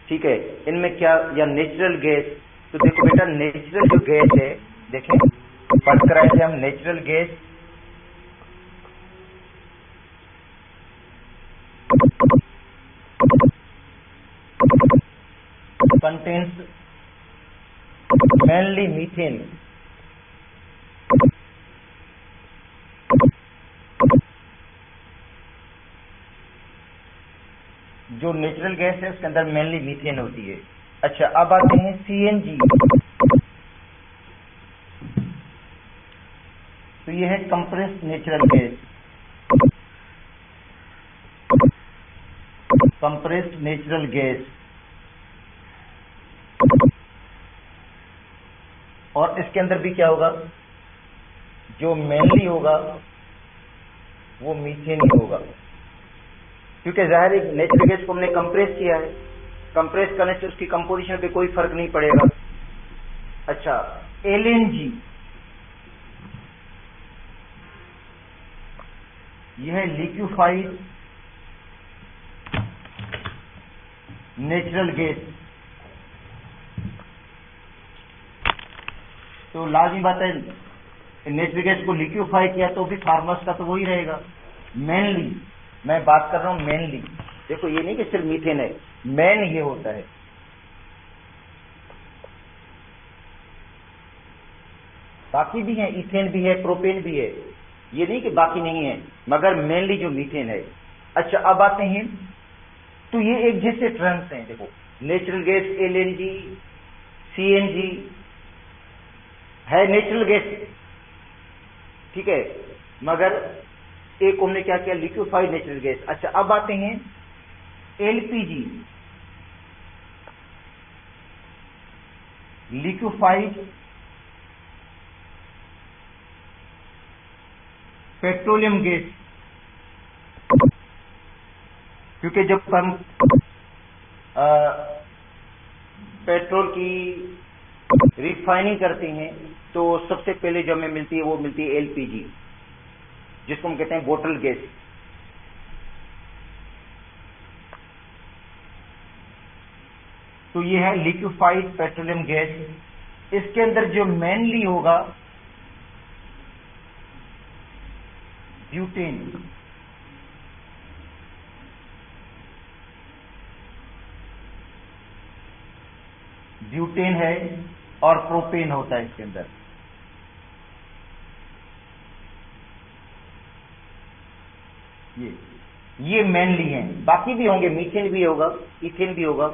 ठीक है, इनमें क्या, या नेचुरल गैस। तो देखो बेटा, नेचुरल जो गैस है, देखें पढ़ कर आए थे हम, natural gas contains mainly methane. जो नेचुरल गैस है उसके अंदर मेनली मीथेन होती है। अच्छा, अब आते हैं सीएनजी। तो ये है compressed natural gas, compressed natural gas. और इसके अंदर भी क्या होगा, जो मेनली होगा वो मीथेन ही होगा, क्योंकि जाहिर है नेचुरल गैस को हमने कंप्रेस किया है, कंप्रेस करने से उसकी कंपोजिशन पे कोई फर्क नहीं पड़ेगा। अच्छा, एलएनजी, यह है लिक्विफाइड नेचुरल गैस। तो लाजिम बात है, नेचुरल गैस को लिक्विफाई किया तो भी फार्मर्स का तो वही रहेगा। मेनली मैं बात कर रहा हूं, मेनली देखो, ये नहीं कि सिर्फ मीथेन है, मेन ये होता है। बाकी भी है, इथेन भी है, प्रोपेन भी है, ये नहीं कि बाकी नहीं है, मगर मेनली जो मीथेन है। अच्छा, अब आते हैं, तो ये एक जैसे टर्म्स हैं। देखो, नेचुरल गैस, एलएनजी, सीएनजी है नेचुरल गैस, ठीक है, मगर एक हमने क्या किया, लिक्विफाइड नेचुरल गैस। अच्छा, अब आते हैं एलपीजी, लिक्विफाइड पेट्रोलियम गैस। क्योंकि जब हम पेट्रोल की रिफाइनिंग करते हैं तो सबसे पहले जो हमें मिलती है वो मिलती है एलपीजी, जिसको हम कहते हैं बोटल गैस। तो ये है लिक्विफाइड पेट्रोलियम गैस। इसके अंदर जो मेनली होगा ब्यूटेन, ब्यूटेन है, और प्रोपेन होता है इसके अंदर। ये मेनली हैं, बाकी भी होंगे, मीथेन भी होगा, इथेन भी होगा,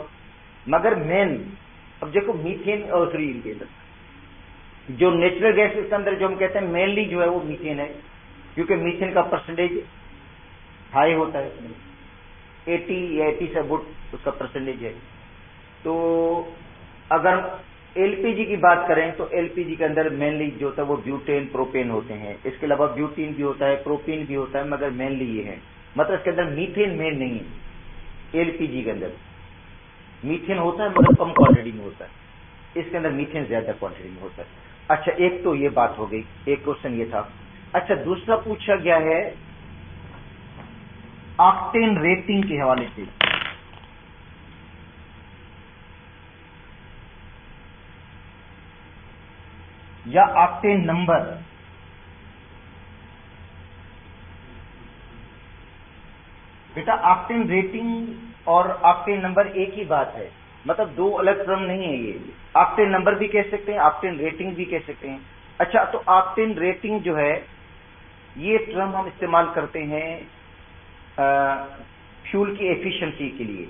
मगर मेन, अब देखो मीथेन और सॉरी, इनके अंदर जो नेचुरल गैस के अंदर जो हम कहते हैं मेनली जो है वो मीथेन है, क्योंकि मीथेन का परसेंटेज हाई होता है, इसमें 80 या 80 से अबोव उसका परसेंटेज है। तो अगर एलपीजी की बात करें तो एलपीजी के अंदर मेनली जो होता है वो ब्यूटेन, प्रोपेन होते हैं। इसके अलावा ब्यूटीन भी होता है, प्रोपेन भी होता है, मगर मेनली ये है, मतलब इसके अंदर मीथेन मेन नहीं है। एलपीजी के अंदर मीथेन होता है मगर कम क्वांटिटी में होता है, इसके अंदर मीथेन ज्यादा क्वांटिटी में होता है। अच्छा, एक तो ये बात हो गई, एक क्वेश्चन ये था। अच्छा, दूसरा पूछा गया है ऑक्टेन रेटिंग के हवाले से। या ऑक्टेन नंबर। बेटा, ऑक्टेन रेटिंग और ऑक्टेन नंबर एक ही बात है, मतलब दो अलग टर्म नहीं है ये। ऑक्टेन नंबर भी कह सकते हैं, ऑक्टेन रेटिंग भी कह सकते हैं। अच्छा, तो ऑक्टेन रेटिंग जो है ये टर्म हम इस्तेमाल करते हैं फ्यूल की एफिशिएंसी के लिए।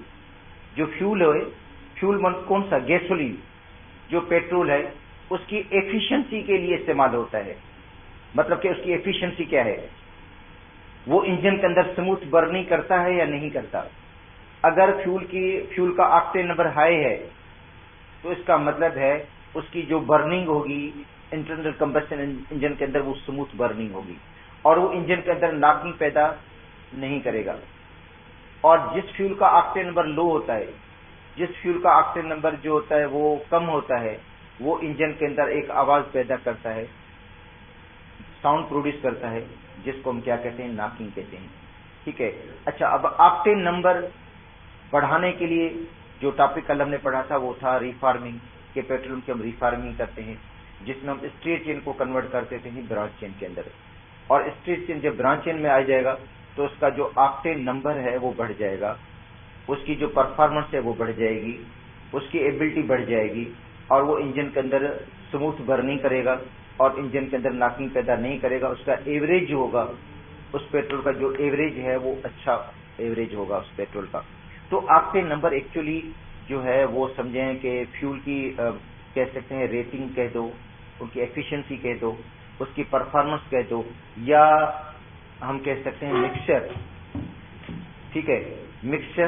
जो फ्यूल है, फ्यूल कौन सा, गैसोलीन, जो पेट्रोल है उसकी एफिशिएंसी के लिए इस्तेमाल होता है। मतलब कि उसकी एफिशिएंसी क्या है, वो इंजन के अंदर स्मूथ बर्निंग करता है या नहीं करता। अगर फ्यूल का ऑक्टेन नंबर हाई है तो इसका मतलब है उसकी जो बर्निंग होगी इंटरनल कंबस्शन इंजन के अंदर वो स्मूथ बर्निंग होगी, और वो इंजन के अंदर नॉकिंग पैदा नहीं करेगा। और जिस फ्यूल का ऑक्टेन नंबर लो होता है, जिस फ्यूल का ऑक्टेन नंबर जो होता है वो कम होता है, वो इंजन के अंदर एक आवाज पैदा करता है, साउंड प्रोड्यूस करता है, जिसको हम क्या कहते हैं, नॉकिंग कहते हैं। ठीक है। अच्छा, अब ऑक्टेन नंबर बढ़ाने के लिए जो टॉपिक कल हमने पढ़ा था वो था रीफार्मिंग, के पेट्रोलियम की हम रीफार्मिंग करते हैं, जिसमें हम स्ट्रेट चेन को कन्वर्ट कर देते हैं ब्रांच चेन के अंदर। और स्ट्रेट चेन जब ब्रांच चेन में आ जाएगा तो उसका जो ऑक्टेन नंबर है वो बढ़ जाएगा, उसकी जो परफॉर्मेंस है वो बढ़ जाएगी, उसकी एबिलिटी बढ़ जाएगी, और वो इंजन के अंदर स्मूथ बर्निंग करेगा और इंजन के अंदर नॉकिंग पैदा नहीं करेगा। उसका एवरेज जो होगा, उस पेट्रोल का जो एवरेज है वो अच्छा एवरेज होगा उस पेट्रोल का। तो ऑक्टेन नंबर एक्चुअली जो है वो समझें कि फ्यूल की कह सकते हैं रेटिंग कह दो, उनकी एफिशिएंसी कह दो, उसकी परफॉर्मेंस कह दो, या हम कह सकते हैं मिक्सचर। ठीक है, मिक्सचर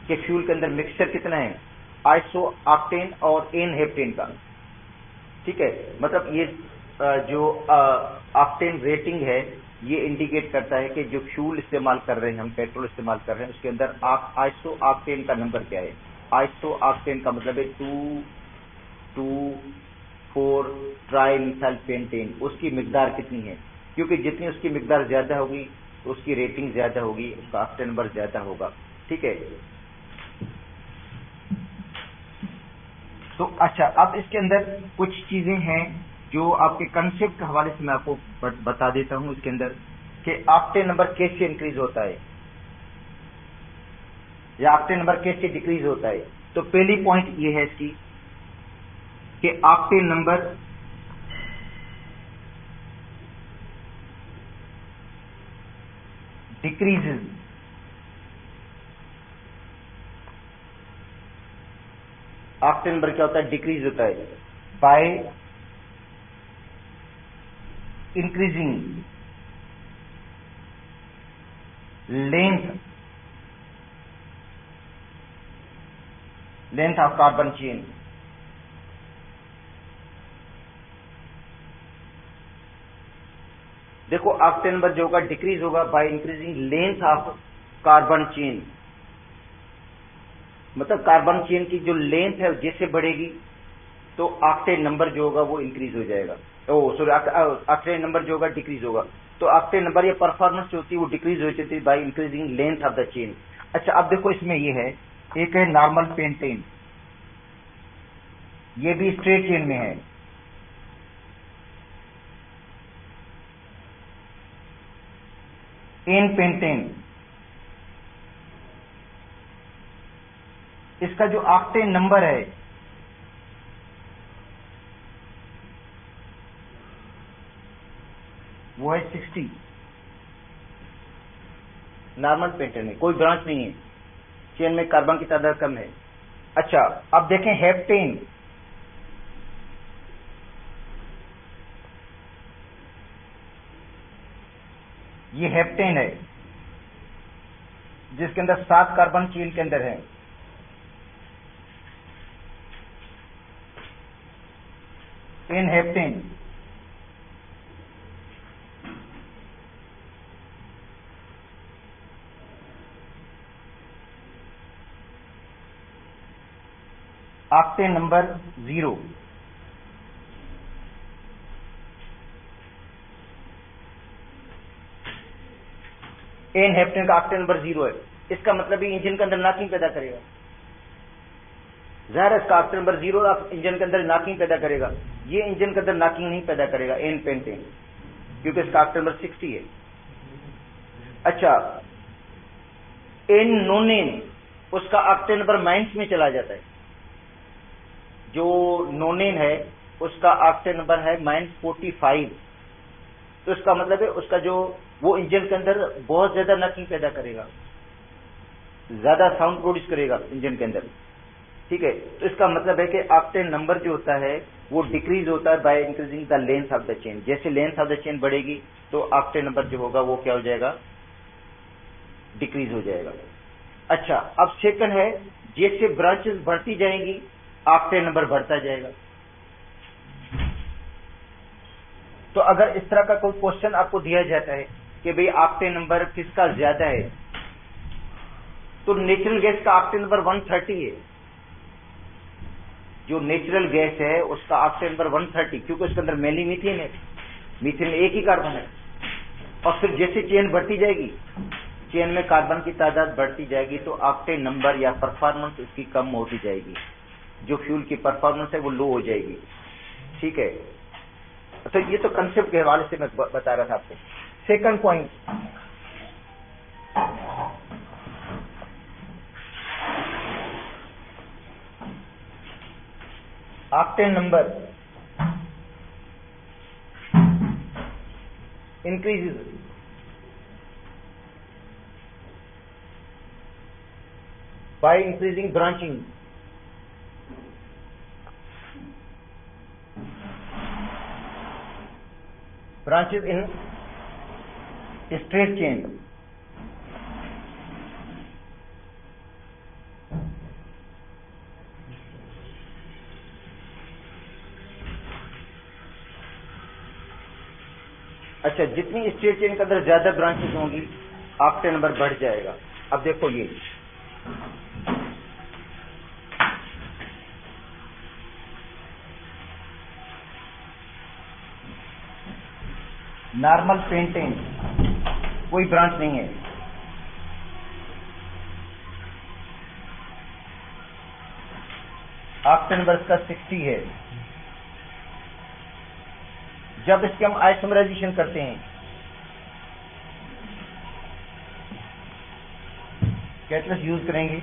के फ्यूल के अंदर मिक्सचर कितना है, आइसो ऑक्टेन और एन हेप्टेन का। ठीक है, मतलब ये जो ऑक्टेन रेटिंग है ये इंडिकेट करता है कि जो फ्यूल इस्तेमाल कर रहे हैं हम, पेट्रोल इस्तेमाल कर रहे हैं, उसके अंदर आइसो ऑक्टेन का नंबर क्या है। आइसो ऑक्टेन का मतलब है 2,2,4 ट्राई मिथाइल पेंटेन, उसकी मिकदार कितनी है, क्योंकि जितनी उसकी मिकदार ज्यादा होगी तो उसकी रेटिंग ज्यादा होगी, उसका ऑक्टेन नंबर ज्यादा होगा। ठीक है, तो अच्छा, अब इसके अंदर कुछ चीजें हैं जो आपके कंसेप्ट के हवाले से मैं आपको बता देता हूं इसके अंदर, कि ऑक्टेन नंबर कैसे इंक्रीज होता है या ऑक्टेन नंबर कैसे डिक्रीज होता है। तो पहली पॉइंट ये है इसकी कि octane number decreases octane number क्या होता है, डिक्रीज होता है by increasing length of carbon chain. देखो ऑक्टेन नंबर जो होगा डिक्रीज होगा by increasing length of carbon chain, मतलब कार्बन चेन की जो लेंथ है जैसे बढ़ेगी तो ऑक्टेन नंबर जो होगा वो इंक्रीज हो जाएगा। ऑक्टेन नंबर जो होगा डिक्रीज होगा। तो ऑक्टेन नंबर या परफॉर्मेंस जो होती है वो डिक्रीज हो जाती है by increasing length of the chain. अच्छा, अब देखो इसमें ये है, एक है नॉर्मल पेंटेन, ये भी स्ट्रेट चेन में है। एन पेंटेन, इसका जो ऑक्टेन नंबर है वो है 60। नॉर्मल पेंटेन में कोई ब्रांच नहीं है, चेन में कार्बन की तादाद कम है। अच्छा, अब देखें हेप्टेन, ये हेप्टेन है जिसके अंदर 7 कार्बन चेन के अंदर है। N heptane octane number 0। N heptane का ऑक्टेन नंबर 0 है। इसका मतलब ही इंजन के अंदर नॉकिंग पैदा करेगा। जाहिर है इसका ऑक्टेन नंबर 0 इंजन के अंदर नॉकिंग पैदा करेगा, ये इंजन के अंदर नॉकिंग नहीं पैदा करेगा एन पेंटेन, क्योंकि इसका ऑक्टेन नंबर 60 है। अच्छा, एन नोनेन, उसका ऑक्टेन नंबर माइनस में चला जाता है। जो नोनेन है उसका ऑक्टेन नंबर है -45। तो इसका मतलब है उसका जो वो इंजन के अंदर बहुत ज्यादा नॉकिंग पैदा करेगा, ज्यादा साउंड प्रोड्यूस करेगा इंजन के अंदर। ठीक है, तो इसका मतलब है कि ऑक्टेन नंबर जो होता है वो डिक्रीज होता है by increasing the length of the chain. जैसे लेंथ ऑफ द चेन बढ़ेगी तो ऑक्टेन नंबर जो होगा वो क्या हो जाएगा, डिक्रीज हो जाएगा। अच्छा, अब सेकंड है, जैसे ब्रांचेस बढ़ती जाएंगी ऑक्टेन नंबर बढ़ता जाएगा। तो अगर इस तरह का कोई क्वेश्चन आपको दिया जाता है कि भाई ऑक्टेन नंबर किसका ज्यादा है, तो नेचुरल गैस का ऑक्टेन नंबर 130 है। जो नेचुरल गैस है उसका ऑक्टेन नंबर 130, क्योंकि उसके अंदर मेनली मीथेन है, मीथेन में एक ही कार्बन है। और फिर जैसे चेन बढ़ती जाएगी, चेन में कार्बन की तादाद बढ़ती जाएगी तो ऑक्टेन नंबर या परफॉर्मेंस इसकी कम होती जाएगी, जो फ्यूल की परफॉर्मेंस है वो लो हो जाएगी। ठीक है, तो ये तो कंसेप्ट के हवाले से मैं बता रहा था आपको। Second point, octane number increases by increasing branching. Branches in straight chain. अच्छा, जितनी स्ट्रेट चेन के अंदर ज्यादा ब्रांचेस होंगी ऑक्टेन नंबर बढ़ जाएगा। अब देखो ये नॉर्मल पेंटेन, कोई ब्रांच नहीं है, ऑक्टेन नंबर इसका 60 है। जब इसके हम आइसोमराइजेशन करते हैं, कैटलिस्ट यूज करेंगे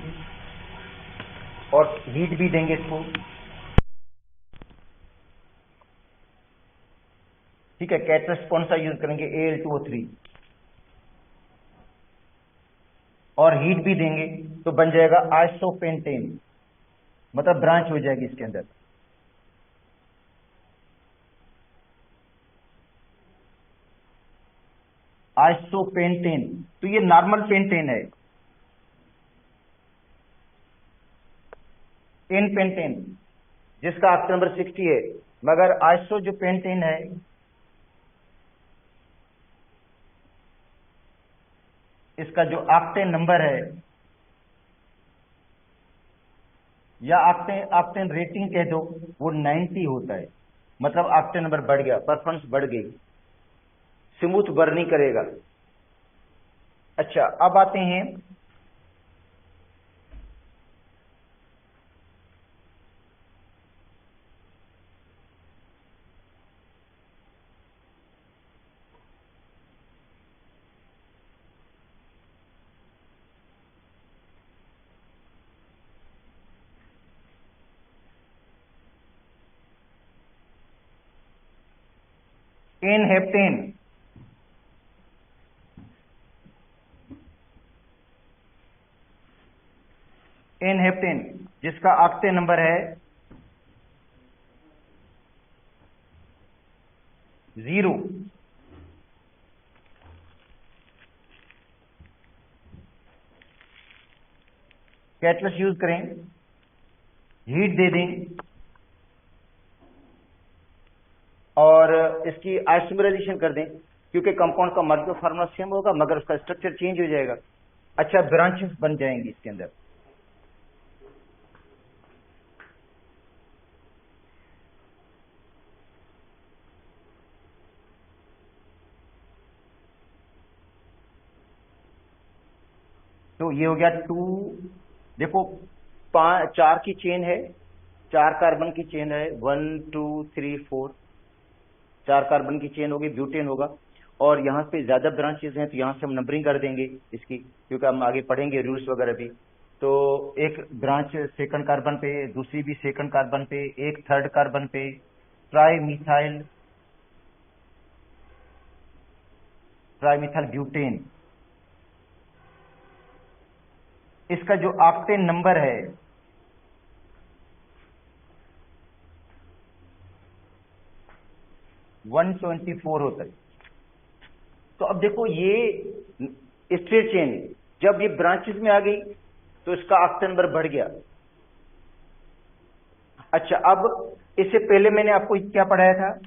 और हीट भी देंगे इसको। ठीक है, कैटलिस्ट कौन सा यूज करेंगे? Al2O3, और हीट भी देंगे तो बन जाएगा आइसोपेंटेन, मतलब ब्रांच हो जाएगी इसके अंदर। आइसोपेंटेन, तो ये नॉर्मल पेंटेन है। एन पेंटेन जिसका ऑक्टेन नंबर 60 है, मगर आइसो जो पेंटेन है इसका जो ऑक्टेन नंबर है या ऑक्टेन रेटिंग कह दो, वो 90 होता है। मतलब ऑक्टेन नंबर बढ़ गया, परफॉर्मेंस बढ़ गई, स्मूथ बर्निंग करेगा। अच्छा, अब आते हैं एन हेप्टेन। एन हेप्टेन जिसका ऑक्टेन नंबर है 0। कैटलिस्ट यूज करें, हीट दे दें और इसकी आइसोमराइजेशन कर दें, क्योंकि कंपाउंड का मॉलिक्यूलर फार्मूला सेम होगा मगर उसका स्ट्रक्चर चेंज हो जाएगा। अच्छा, ब्रांचेस बन जाएंगी इसके अंदर। तो ये हो गया 2, देखो 4 की चेन है, 4 कार्बन की चेन है, 1 2 3 4, 4 कार्बन की चेन होगी, ब्यूटेन होगा। और यहाँ पे ज्यादा ब्रांचेस हैं तो यहाँ से हम नंबरिंग कर देंगे इसकी, क्योंकि हम आगे पढ़ेंगे रूल्स वगैरह भी। तो एक ब्रांच सेकंड कार्बन पे, दूसरी भी सेकंड कार्बन पे, एक थर्ड कार्बन पे, ट्राई मिथाइल ब्यूटेन। इसका जो ऑक्टेन नंबर है (124) होता है। तो अब देखो ये स्ट्रेट चेन जब ये ब्रांचेस में आ गई तो इसका ऑक्टेन नंबर बढ़ गया। अच्छा, अब इससे पहले मैंने आपको क्या पढ़ाया था?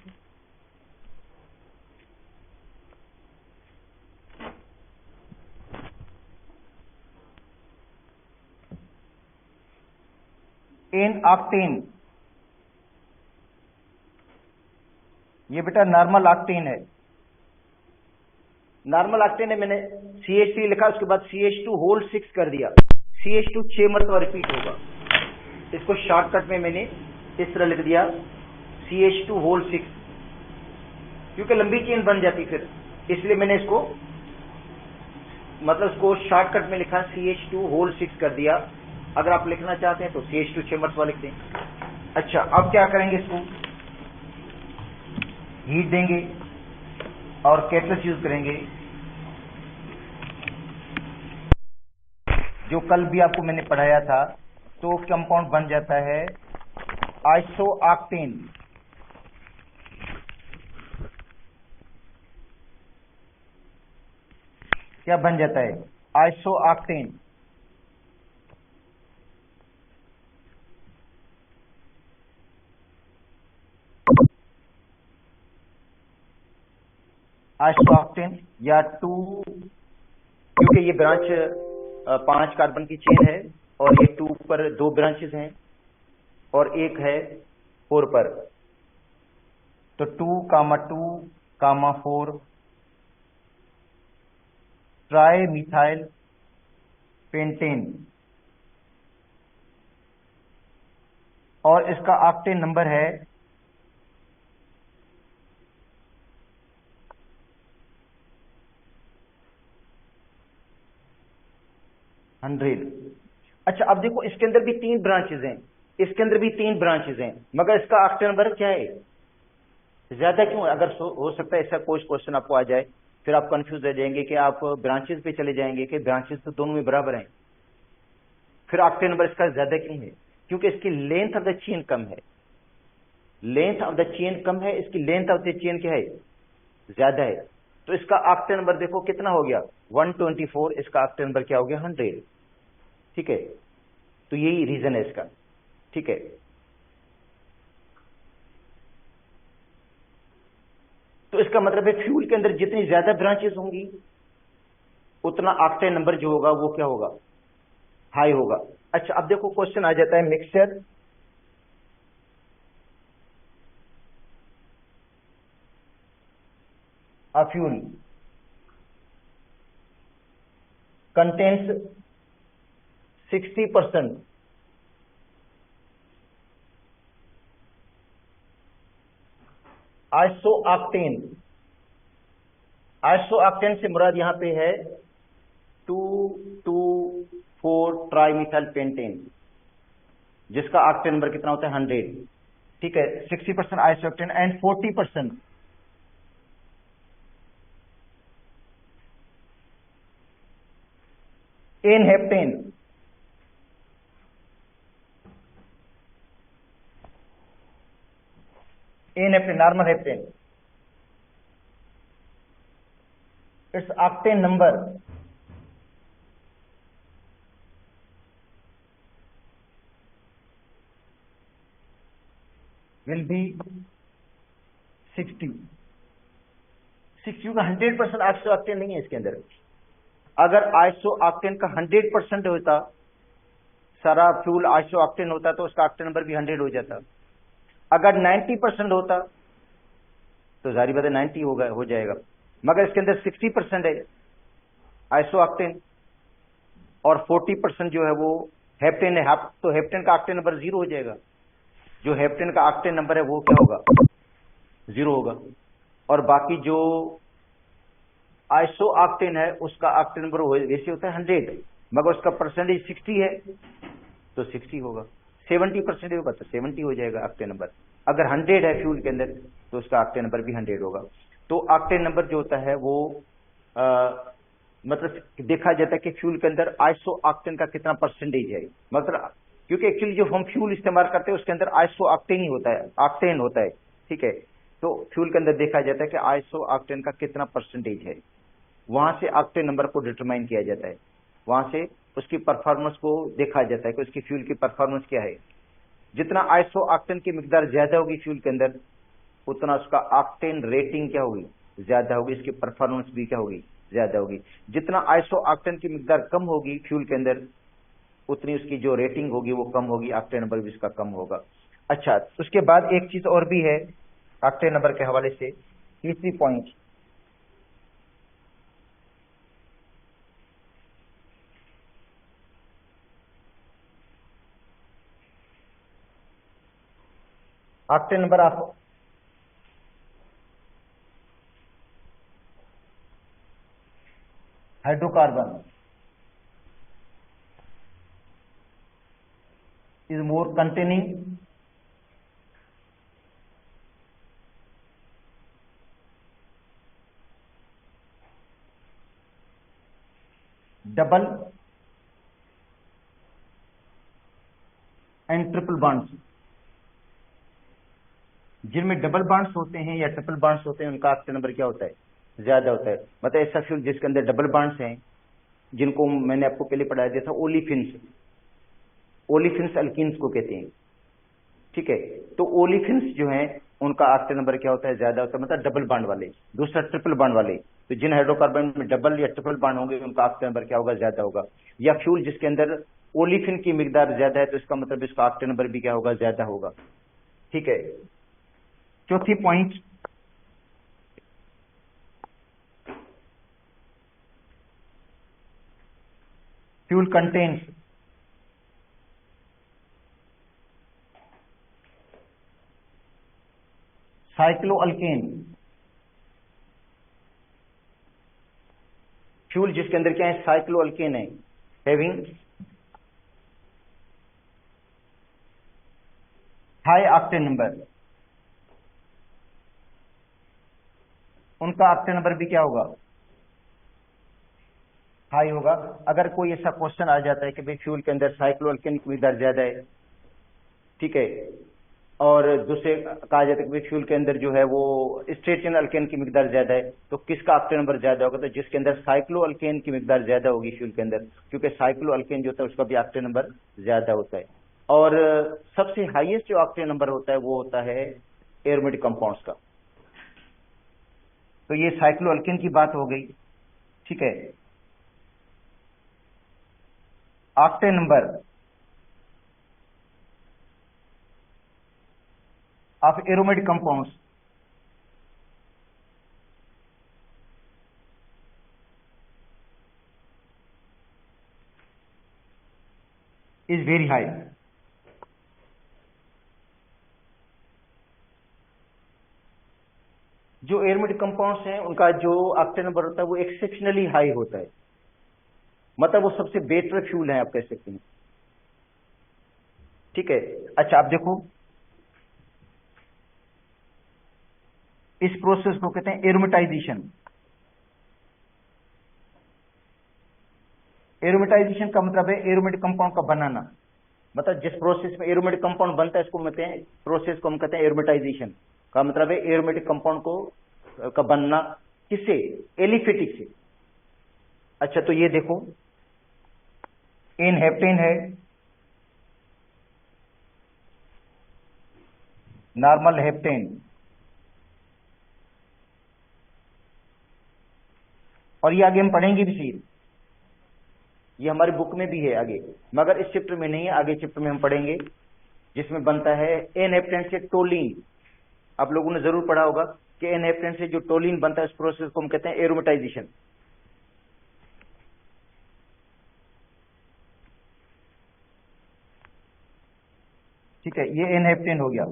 एन ऑक्टेन, ये बेटा नॉर्मल ऑक्टेन है, नॉर्मल ऑक्टेन है, मैंने CH3 लिखा, उसके बाद CH2 होल 6 कर दिया, CH2 6 मरतबा रिपीट होगा। इसको शॉर्टकट में मैंने इस तरह लिख दिया CH2 होल 6, क्योंकि लंबी चेन बन जाती फिर, इसलिए मैंने इसको मतलब इसको शॉर्टकट में लिखा CH2 होल 6 कर दिया। अगर आप लिखना चाहते हैं तो CH2 6 मरतबा लिख दें। अच्छा, अब क्या करेंगे, इसको हीट देंगे और कैटलिस्ट यूज करेंगे। जो कल भी आपको मैंने पढ़ाया था, तो कंपाउंड बन जाता है आइसोऑक्टेन। क्या बन जाता है? आइसोऑक्टेन। आइसोऑक्टेन या 2, क्योंकि ये ब्रांच 5 कार्बन की चेन है और ये 2 पर 2 ब्रांचेस हैं और एक है 4 पर, तो 2,2,4 ट्राई मिथाइल पेंटेन, और इसका ऑक्टेन नंबर है 100। अच्छा, अब देखो इसके अंदर भी 3 ब्रांचेज हैं, इसके अंदर भी 3 ब्रांचेज हैं, मगर इसका ऑक्टेन नंबर क्या है, ज्यादा क्यों है? अगर हो सकता है ऐसा कोई क्वेश्चन आपको आ जाए, फिर आप कंफ्यूज हो जाएंगे कि आप ब्रांचेस पे चले जाएंगे कि ब्रांचेस तो दोनों में बराबर हैं, फिर ऑक्टेन नंबर इसका ज्यादा क्यों है? क्योंकि इसकी लेंथ ऑफ द चेन कम है, लेंथ ऑफ द चेन कम है, इसकी लेंथ ऑफ द चेन क्या है, ज्यादा है। तो इसका ऑक्टेन नंबर देखो कितना हो गया, 124, इसका ऑक्टेन नंबर क्या हो गया, 100। ठीक है, तो यही रीजन है इसका। ठीक है, तो इसका मतलब है फ्यूल के अंदर जितनी ज्यादा ब्रांचेस होंगी उतना ऑक्टेन नंबर जो होगा वो क्या होगा, हाई होगा। अच्छा, अब देखो क्वेश्चन आ जाता है, mixture a fuel contains 60% isooctane. Isooctane से मुराद यहां पे है 2,2,4 ट्राईमिथाइल पेंटेन, जिसका ऑक्टेन नंबर कितना होता है, 100। ठीक है, 60% isooctane and 40% n heptane. N heptane, normal heptane, its octane number will be 60। 60 का 100% आइसोऑक्टेन नहीं है इसके अंदर। अगर आइसोऑक्टेन का 100% होता, सारा फ्यूल आइसोऑक्टेन होता, तो उसका ऑक्टेन नंबर भी 100 हो जाता। अगर 90% होता तो जारी बात है 90 हो जाएगा, मगर इसके अंदर 60% है आइसोऑक्टेन और 40% जो है वो हेप्टेन है, तो हेप्टेन का ऑक्टेन नंबर 0 हो जाएगा। जो हेप्टेन का ऑक्टेन नंबर है वो क्या होगा, 0 होगा। और बाकी जो आइसोऑक्टेन है उसका ऑक्टेन नंबर वैसे होता है 100, मगर उसका परसेंटेज 60 है तो 60 होगा। 70% होगा तो 70 हो जाएगा ऑक्टेन नंबर। अगर 100 है फ्यूल के अंदर तो उसका ऑक्टेन नंबर भी 100 होगा। तो ऑक्टेन नंबर जो होता है वो मतलब देखा जाता है कि फ्यूल के अंदर आइसोऑक्टेन का कितना परसेंटेज है, मतलब क्योंकि एक्चुअली जो हम फ्यूल इस्तेमाल करते हैं उसके अंदर आइसोऑक्टेन ही होता है, ऑक्टेन होता है। ठीक है, तो फ्यूल के अंदर देखा जाता है कि आइसोऑक्टेन का कितना परसेंटेज है, वहां से ऑक्टेन नंबर को डिटरमाइन किया जाता है, वहां से उसकी परफॉर्मेंस को देखा जाता है कि उसकी फ्यूल की परफॉर्मेंस क्या है। जितना आइसोऑक्टेन की मिकदार ज्यादा होगी फ्यूल के अंदर, उतना उसका ऑक्टेन रेटिंग क्या होगी, ज्यादा होगी, इसकी परफॉर्मेंस भी क्या होगी, ज्यादा होगी। जितना आइसोऑक्टेन की मिकदार कम होगी फ्यूल के अंदर, उतनी उसकी जो रेटिंग होगी वो कम होगी, ऑक्टेन नंबर भी इसका कम होगा। अच्छा, उसके बाद एक चीज और भी है ऑक्टेन नंबर के हवाले से, तीसरी point, octane number of hydrocarbon is more containing double and triple bonds. जिनमें डबल बॉन्ड्स होते हैं या ट्रिपल बॉन्ड्स होते हैं उनका ऑक्टेन नंबर क्या होता है, ज्यादा होता है। मतलब ऐसा फ्यूल जिसके अंदर डबल बॉन्ड्स हैं, जिनको मैंने आपको पहले पढ़ाया दिया था, ओलिफिन्स, ओलिफिन्स अल्कीन्स को कहते हैं, ठीक है। तो ओलिफिन्स जो हैं उनका ऑक्टेन नंबर क्या होता है, ज्यादा होता है, मतलब डबल बॉन्ड वाले। दूसरा ट्रिपल बॉन्ड वाले, तो जिन हाइड्रोकार्बन में डबल या ट्रिपल बॉन्ड होंगे उनका ऑक्टेन नंबर क्या होगा, ज्यादा होगा। या फ्यूल जिसके अंदर ओलिफिन की मिकदार ज्यादा है तो इसका मतलब इसका ऑक्टेन नंबर भी क्या होगा, ज्यादा होगा, ठीक है। चौथी पॉइंट, फ्यूल कंटेन्स साइक्लोअल्केन। फ्यूल जिसके अंदर क्या है, साइक्लोअल्केन है, हैविंग हाई ऑक्टेन नंबर, उनका ऑक्टेन नंबर भी क्या होगा, हाई होगा। अगर कोई ऐसा क्वेश्चन आ जाता है कि भाई फ्यूल के अंदर साइक्लोअल्केन की मिकदार ज्यादा है, ठीक है, और दूसरे कहा जाता है कि फ्यूल के अंदर जो है वो स्ट्रेटिन अल्केन की मिकदार ज्यादा है, तो किसका ऑक्टेन नंबर ज्यादा होगा, तो जिसके अंदर साइक्लो अल्केन की मिकदार ज्यादा होगी फ्यूल के अंदर, क्योंकि साइक्लो अल्केन जो होता है उसका भी ऑक्टेन नंबर ज्यादा होता है। और सबसे हाईएस्ट जो ऑक्टेन नंबर होता है वो होता है एरोमेटिक कंपाउंड्स का। तो ये साइक्लो अल्केन की बात हो गई, ठीक है। Octane number of aromatic compounds is very high। जो एरोमेटिक कंपाउंड्स हैं उनका जो ऑक्टेन नंबर होता है वो एक्सेप्शनली हाई होता है, मतलब वो सबसे बेटर फ्यूल है आप कह सकते हैं, ठीक है। अच्छा, आप देखो इस प्रोसेस को कहते हैं एरोमेटाइजेशन। एरोमेटाइजेशन का मतलब है एरोमेटिक कंपाउंड का बनाना, मतलब जिस प्रोसेस में एरोमेटिक कंपाउंड बनता है इसको कहते हैं, प्रोसेस को हम कहते हैं एरोमेटाइजेशन। का मतलब है एरोमेटिक कंपाउंड को का बनना, किससे, एलिफेटिक से। अच्छा, तो ये देखो एन हेप्टेन है, नॉर्मल हेप्टेन, और ये आगे हम पढ़ेंगे भी फिर, ये हमारी बुक में भी है आगे, मगर इस चैप्टर में नहीं है, आगे चैप्टर में हम पढ़ेंगे, जिसमें बनता है एन हेप्टेन से टोलिन। आप लोगों ने जरूर पढ़ा होगा कि एन हेप्टेन से जो टोलिन बनता है उस प्रोसेस को हम कहते हैं एरोमेटाइजेशन। ठीक है, ये एन हेप्टेन हो गया।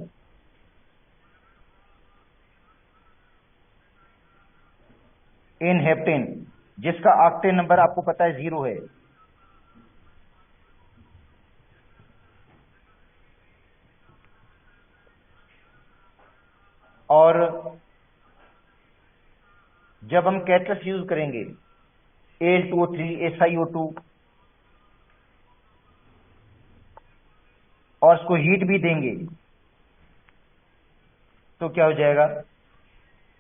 एन हेप्टेन जिसका ऑक्टेन नंबर आपको पता है 0 है, और जब हम कैटलिस्ट यूज करेंगे Al2O3 SiO2 और उसको हीट भी देंगे तो क्या हो जाएगा,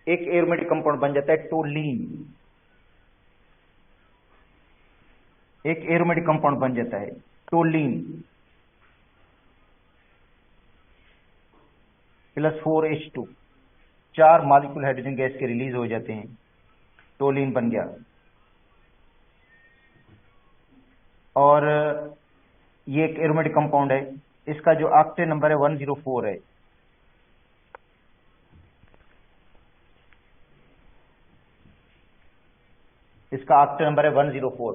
एक एरोमेटिक कंपाउंड बन जाता है टोलीन, एक एरोमेटिक कंपाउंड बन जाता है टोलीन plus 4H2, 4 molecule hydrogen gas के रिलीज हो जाते हैं, टोलीन बन गया। और ये एक एरोमेटिक कंपाउंड है, इसका जो ऑक्टेन नंबर है 104 है। इसका ऑक्टेन नंबर है 104।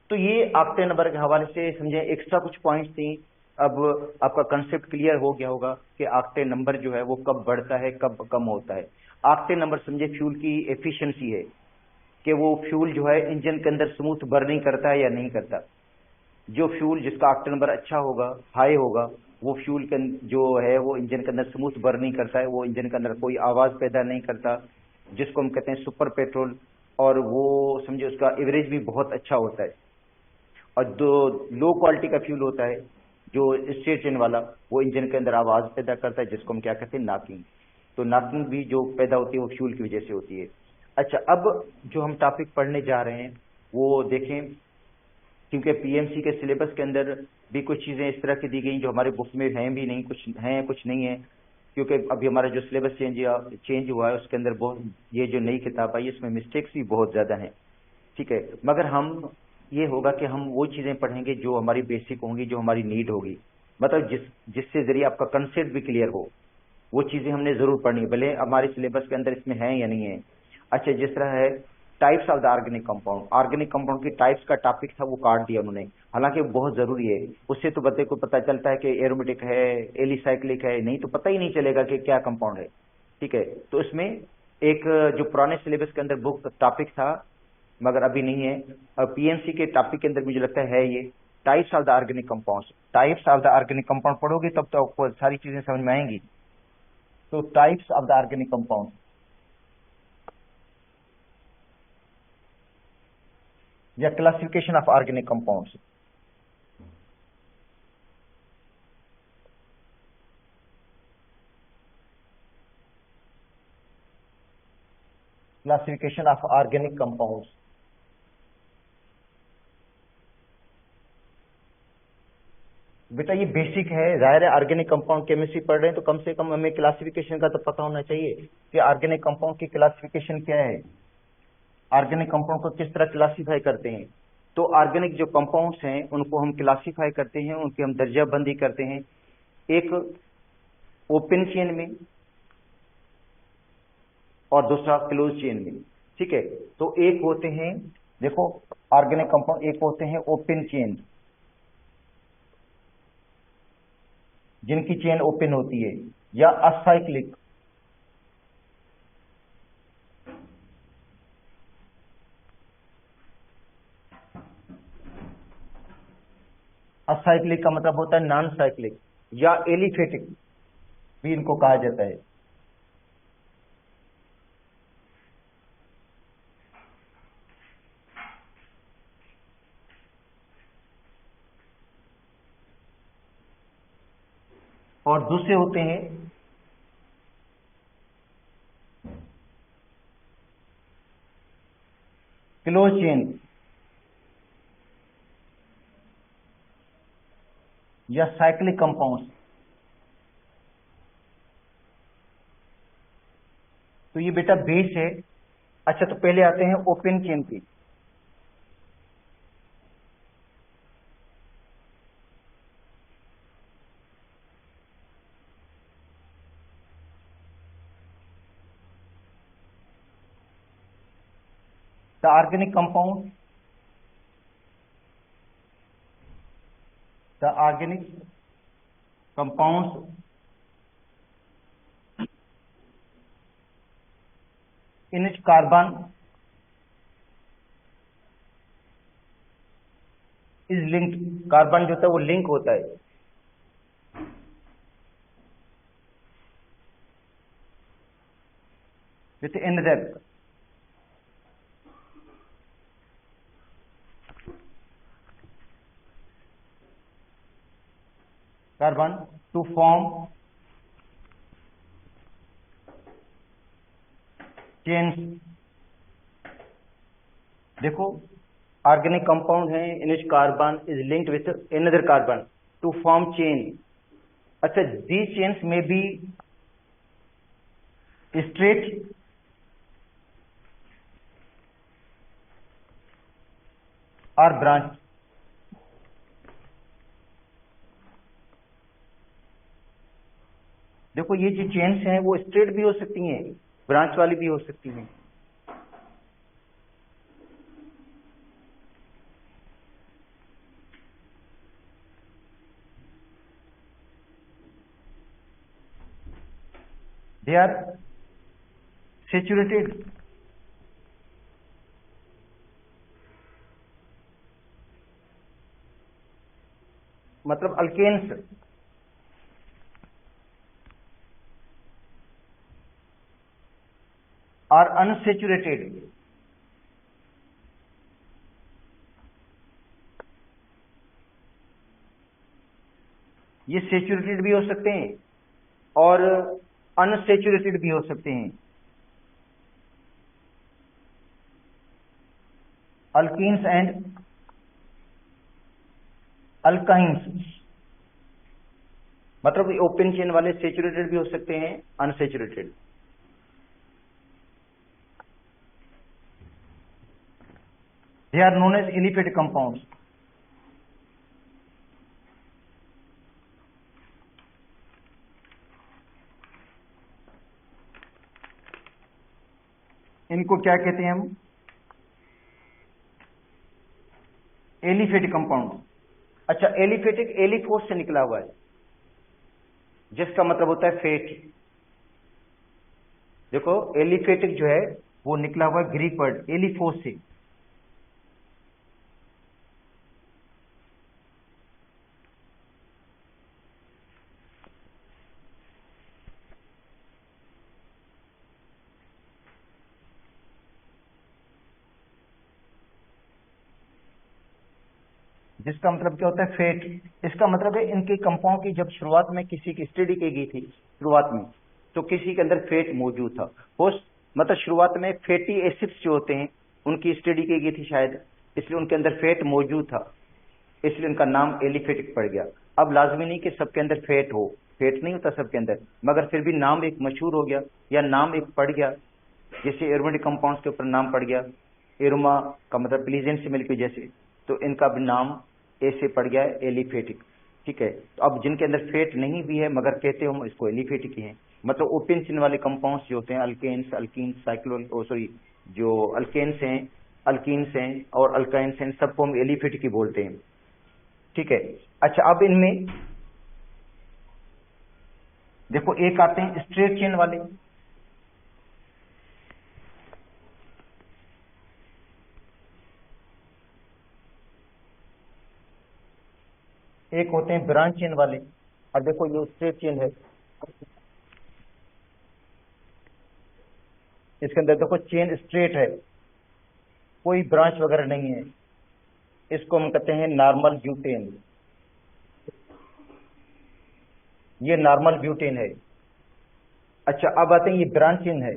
तो ये ऑक्टेन नंबर के हवाले से समझे एक्स्ट्रा कुछ पॉइंट्स थी अब आपका कंसेप्ट क्लियर हो गया होगा कि ऑक्टेन नंबर जो है वो कब बढ़ता है कब कम होता है। ऑक्टेन नंबर समझे फ्यूल की एफिशिएंसी है कि वो फ्यूल जो है इंजन के अंदर स्मूथ बर्निंग करता है या नहीं करता। जो फ्यूल जिसका ऑक्टेन नंबर अच्छा होगा, हाई होगा, वो फ्यूल के जो है वो इंजन के अंदर स्मूथ बर्निंग करता है, वो इंजन के अंदर कोई आवाज पैदा नहीं करता, जिसको हम कहते हैं सुपर पेट्रोल। और वो समझे उसका एवरेज भी बहुत अच्छा होता है। और जो लो क्वालिटी का फ्यूल होता है जो स्ट्रेट चेन वाला, वो इंजन के अंदर आवाज पैदा करता है, जिसको हम क्या कहते हैं, नॉकिंग। तो नॉकिंग भी जो पैदा होती है वो फ्यूल की वजह से होती है। अच्छा, अब जो हम टॉपिक पढ़ने जा रहे हैं वो देखें, क्योंकि पीएमसी के सिलेबस के अंदर भी कुछ चीजें इस तरह की दी गई जो हमारे बुक में हैं भी नहीं, कुछ हैं कुछ नहीं है, क्योंकि अभी हमारा जो सिलेबस चेंज हुआ है उसके अंदर बहुत ये जो नई किताब आई इसमें मिस्टेक्स भी बहुत ज्यादा हैं। ठीक है, मगर हम ये होगा कि हम वो चीजें पढ़ेंगे जो हमारी बेसिक होंगी, जो हमारी नीड होगी, मतलब जिससे जरिए आपका कंसेप्ट भी क्लियर हो, वो चीजें हमने जरूर पढ़नी है, भले हमारे सिलेबस के अंदर इसमें है या नहीं है। अच्छा, जिस तरह है types of the organic compound, organic compound की टाइप्स का टॉपिक था वो काट दिया उन्होंने, हालांकि बहुत जरूरी है। उससे तो बच्चे को पता चलता है कि एरोमेटिक है, एलिसाइक्लिक है, नहीं तो पता ही नहीं चलेगा कि क्या कंपाउंड है। ठीक है, तो इसमें एक जो पुराने सिलेबस के अंदर बुक टॉपिक था मगर अभी नहीं है, अब पीएमसी के टॉपिक के अंदर मुझे लगता है ये types of the organic compounds. Types of the organic compound पढ़ोगे तब तो आपको सारी चीजें समझ में आएंगी। तो types of the organic compound या classification of organic compounds, classification of organic compounds. बेटा ये बेसिक है, जाहिर है ऑर्गेनिक कंपाउंड केमिस्ट्री पढ़ रहे हैं तो कम से कम हमें क्लासिफिकेशन का तो पता होना चाहिए कि ऑर्गेनिक कंपाउंड की क्लासिफिकेशन क्या है, ऑर्गेनिक कंपाउंड को किस तरह क्लासिफाई करते हैं। तो ऑर्गेनिक जो कंपाउंड्स हैं उनको हम क्लासिफाई करते हैं, उनकी हम दर्जाबंदी करते हैं, एक ओपन चेन में और दूसरा क्लोज चेन में। ठीक है, तो एक होते हैं, देखो ऑर्गेनिक कंपाउंड, एक होते हैं ओपन चेन, जिनकी चेन ओपन होती है, या असाइक्लिक। असाइक्लिक का मतलब होता है नॉन साइक्लिक, या एलिफेटिक भी इनको कहा जाता है। और दूसरे होते हैं क्लोज चेन या साइक्लिक कंपाउंड्स। तो ये बेटा बेस है। अच्छा, तो पहले आते हैं ओपन चेन की। The organic compound, the organic compounds in which carbon is linked, carbon जो होता है वो लिंक होता है with another carbon to form chains. देखो ऑर्गेनिक कंपाउंड है in which carbon is linked with another carbon to form chain. अच्छा, these chains में बी स्ट्रेट और ब्रांच। देखो ये जो चेन्स हैं वो स्ट्रेट भी हो सकती हैं, ब्रांच वाली भी हो सकती हैं। They are saturated. मतलब अल्केन्स आर अनसेचुरेटेड। ये सेचुरेटेड भी हो सकते हैं और अनसेचुरेटेड भी हो सकते हैं। अल्कीन्स एंड अल्काइंस, मतलब ओपन चेन वाले सेचुरेटेड भी हो सकते हैं, unsaturated. They are known as aliphatic compounds. इनको क्या कहते हैं हम? Aliphatic compound. अच्छा, एलिफेटिक एलिफोस से निकला हुआ है, जिसका मतलब होता है फेट। देखो एलिफेटिक जो है वो निकला हुआ है ग्रीक वर्ड एलिफोस से। जिसका मतलब क्या होता है फेट। इसका मतलब है इनके कंपाउंड की जब शुरुआत में किसी की स्टडी की गई थी शुरुआत में, तो किसी के अंदर फेट मौजूद था। मतलब शुरुआत में फैटी एसिड्स जो होते हैं उनकी स्टडी की गई थी शायद, इसलिए उनके अंदर फैट मौजूद था, इसलिए उनका नाम एलिफेटिक पड़ गया। अब लाजमी नहीं कि सबके अंदर फैट हो, फैट नहीं होता सबके अंदर, मगर फिर भी नाम एक मशहूर हो गया या नाम एक पड़ गया। जैसे एरोमेटिक कंपाउंड्स के ऊपर नाम पड़ गया, एरोमा का मतलब प्लीजेंट से मिलकर जैसे, तो इनका भी नाम ऐसे पड़ गया है एलिफेटिक। ठीक है, तो अब जिनके अंदर फैट नहीं भी है मगर कहते हम इसको एलिफेटिक ही हैं। मतलब ओपन चेन वाले कंपाउंड्स जो होते हैं अल्केन्स, अल्कीन्स, साइक्लोल सॉरी जो अल्केन्स हैं, अल्कीन्स हैं और अल्काइंस हैं, सबको हम एलिफेटिक ही बोलते हैं। ठीक है। अच्छा, अब इनमें देखो एक आते हैं स्ट्रेट चेन वाले, एक होते हैं ब्रांच चेन वाले। और देखो ये स्ट्रेट चेन है, इसके अंदर देखो चेन स्ट्रेट है, कोई ब्रांच वगैरह नहीं है, इसको हम कहते हैं नॉर्मल ब्यूटेन। ये नॉर्मल ब्यूटेन है। अच्छा, अब आते हैं ये ब्रांच चेन है,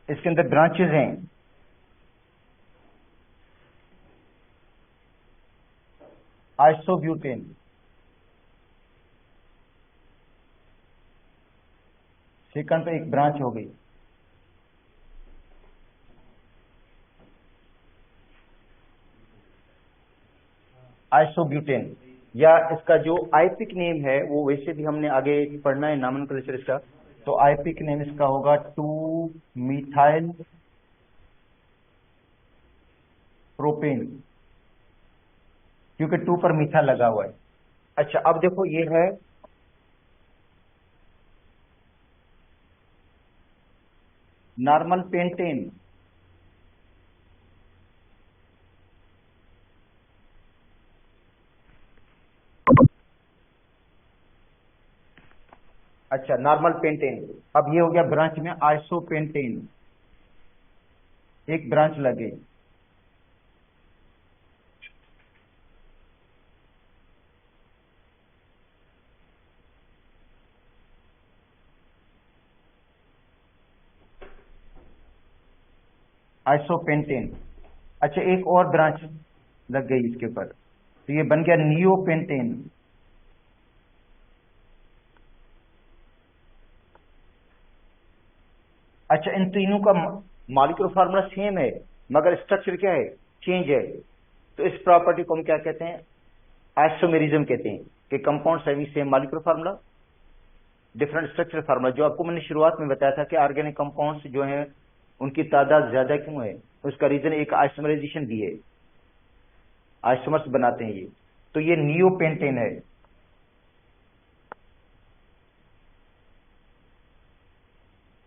इसके अंदर ब्रांचेस हैं। आइसोब्यूटेन, सेकंड पे एक ब्रांच हो गई। आइसोब्यूटेन, या इसका जो आईपिक नेम है वो वैसे भी हमने आगे पढ़ना है नॉमेनक्लेचर इसका, तो आईपिक नेम इसका होगा 2 मिथाइल प्रोपेन, क्योंकि 2 पर मीथा लगा हुआ है। अच्छा, अब देखो ये है नॉर्मल पेंटेन। अच्छा, नॉर्मल पेंटेन। अब ये हो गया ब्रांच में आइसोपेंटेन, एक ब्रांच लगे। आइसोपेंटेन। अच्छा, एक और ब्रांच लग गई इसके ऊपर, तो ये बन गया नियोपेंटेन। अच्छा, इन तीनों का मॉलिक्यूलर फार्मूला सेम है मगर स्ट्रक्चर क्या है, चेंज है। तो इस प्रॉपर्टी को हम क्या कहते हैं, आइसोमेरिज्म कहते हैं, कि compounds having same molecular formula different structure formula. जो आपको मैंने शुरुआत में बताया था कि ऑर्गेनिक कंपाउंड्स जो हैं उनकी तादाद ज्यादा क्यों है, उसका रीजन एक आइसोमराइजेशन भी है, आइसोमर्स बनाते हैं ये। तो ये नियोपेंटेन है।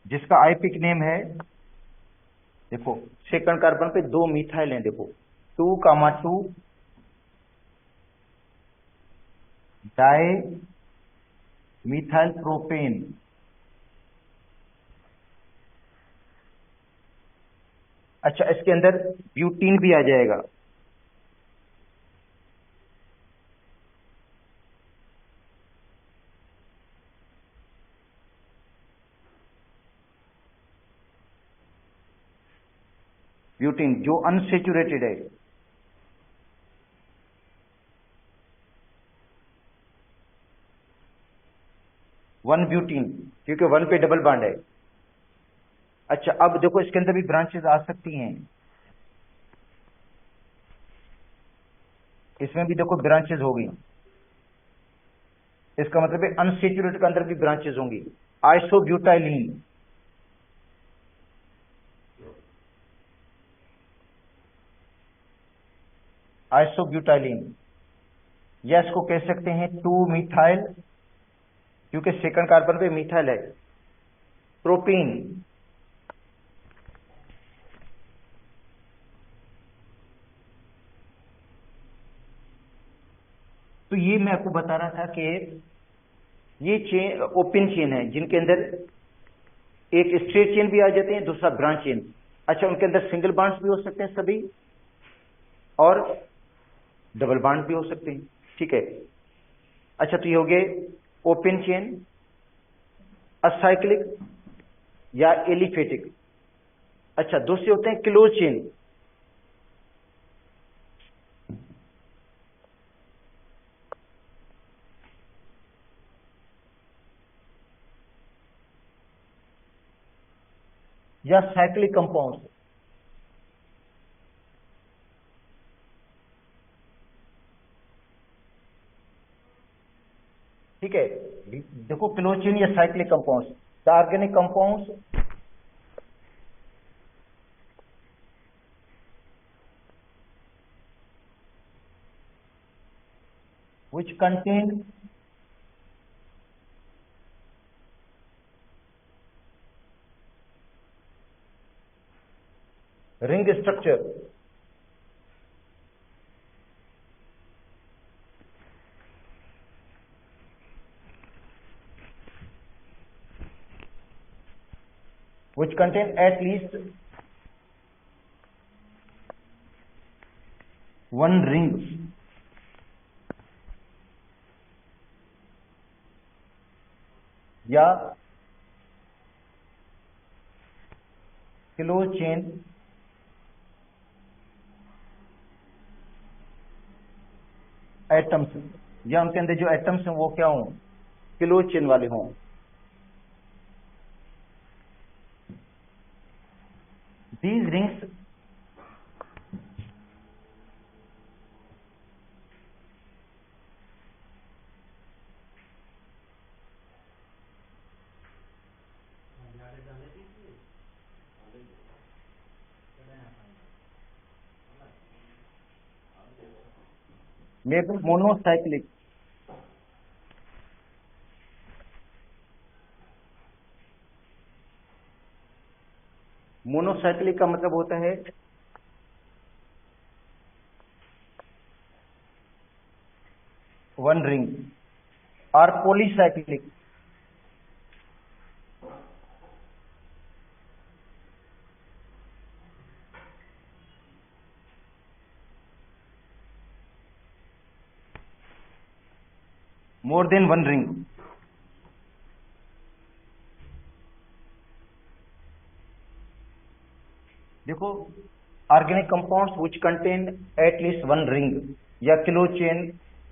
जिसका आईपिक नेम है, देखो सेकंड कार्बन पे 2 मिथाइल हैं, देखो 2,2 डाई मिथाइल प्रोपेन। अच्छा, इसके अंदर ब्यूटीन भी आ जाएगा। ब्यूटीन जो अनसेचुरेटेड है। वन ब्यूटीन, क्योंकि 1 पे डबल बॉन्ड है। अच्छा, अब देखो इसके अंदर भी ब्रांचेस आ सकती हैं, इसमें भी देखो ब्रांचेस होगी। इसका मतलब है अनसेचुरेटेड के अंदर भी ब्रांचेस होंगी। आइसोब्यूटाइलीन, आइसोब्यूटाइलीन या इसको कह सकते हैं 2 मिथाइल, क्योंकि सेकंड कार्बन पे मिथाइल है। प्रोपीन, तो ये मैं आपको बता रहा था कि ये चेन ओपन चेन है, जिनके अंदर एक स्ट्रेट चेन भी आ जाते हैं, दूसरा ब्रांच चेन। अच्छा, उनके अंदर सिंगल बॉन्ड्स भी हो सकते हैं सभी, और डबल बॉन्ड भी हो सकते हैं। ठीक है। अच्छा, तो ये हो गए ओपन चेन, असाइक्लिक या एलिफेटिक। अच्छा, दूसरे होते हैं क्लोज चेन। या साइक्लिक कंपाउंड। ठीक है, देखो क्लोज चेन या cyclic compounds, the organic compounds which contain ring structure, which contain at least one ring, या क्लोज चेन एटम्स, या उनके अंदर जो एटम्स हैं वो क्या हों, क्लोज चेन वाले हों। These rings may be monocyclic. Monocyclic का मतलब होता है वन रिंग, और polycyclic more than one ring. देखो, organic compounds which contain at least one ring या close chain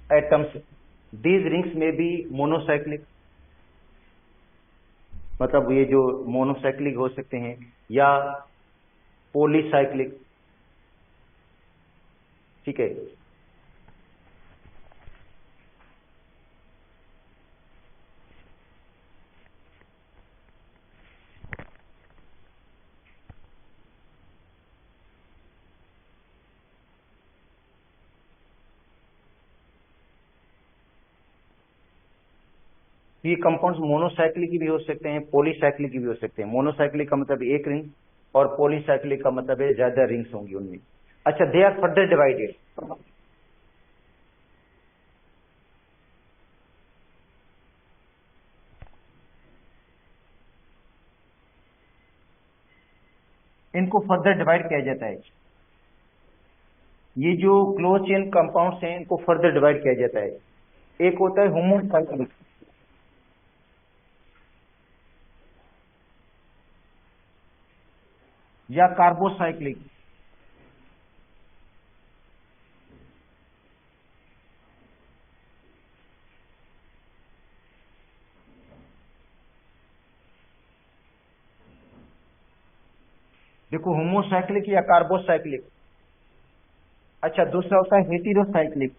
atoms, these rings में बी मोनोसाइक्लिक, मतलब ये जो मोनोसाइक्लिक हो सकते हैं या पॉलीसाइक्लिक। ठीक है। ये कंपाउंड्स मोनोसाइक्लिक भी हो सकते हैं, पॉलीसाइक्लिक भी हो सकते हैं। मोनोसाइक्लिक का मतलब एक रिंग और पॉलीसाइक्लिक का मतलब है ज्यादा रिंग्स होंगी उनमें। अच्छा, दे आर फर्दर डिवाइडेड। इनको फर्दर डिवाइड किया जाता है। ये जो क्लोज चेन कंपाउंड्स हैं इनको फर्दर डिवाइड किया जाता है। एक होता है होमोसाइक्लिक, या कार्बोसाइक्लिक। देखो, होमोसाइक्लिक या कार्बोसाइक्लिक। अच्छा, दूसरा होता है हेटेरोसाइक्लिक।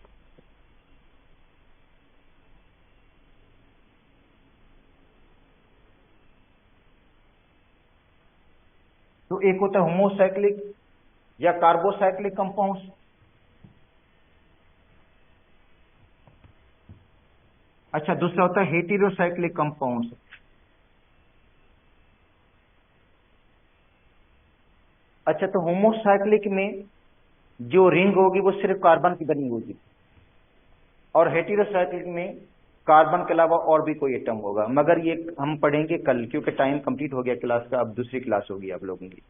तो एक होता है होमोसाइक्लिक या कार्बोसाइक्लिक कंपाउंड्स। अच्छा, दूसरा होता है हेटेरोसाइक्लिक कंपाउंड्स। अच्छा, तो होमोसाइक्लिक में जो रिंग होगी वो सिर्फ कार्बन की बनी होगी, और हेटेरोसाइक्लिक में कार्बन के अलावा और भी कोई एटम होगा। मगर ये हम पढ़ेंगे कल, क्योंकि टाइम कंप्लीट हो गया क्लास का। अब दूसरी क्लास होगी आप लोगों की।